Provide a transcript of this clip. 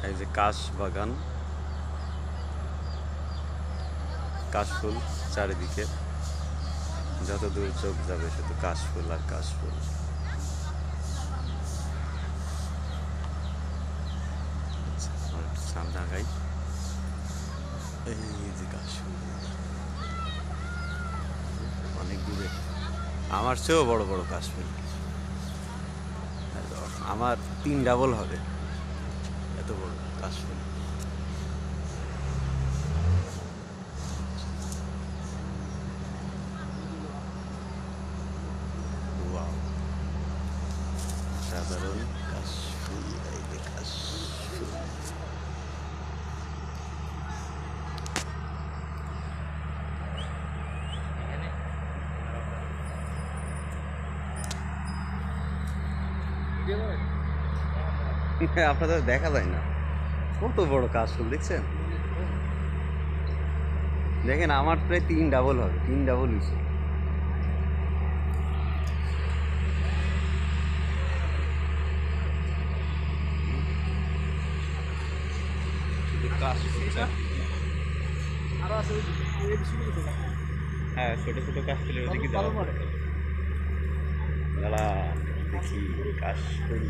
এই যে কাশ বাগান, কাশফুল চারিদিকে, যত দূর চোখ যাবে শুধু কাশফুল আর কাশফুল। সামনে আগাই, এই যে কাশফুল অনেক দূরে, আমার চেয়েও বড় বড় কাশফুল, আমার 3 ডাবল হবে এত বড় কাশফুল। ওয়াও, সাধারণ কাশফুল, এই যে কাশফুল। আপনাদের দেখা যায় না, কত বড় কাশফুল দেখছেন? দেখেন আমার প্রায় 3 ডাবল হবে, 3 ডাবল হয়েছে। হ্যাঁ, ছোট ছোট কাশফুলের ওদিকে যাওয়া, দেখি কাশফুল।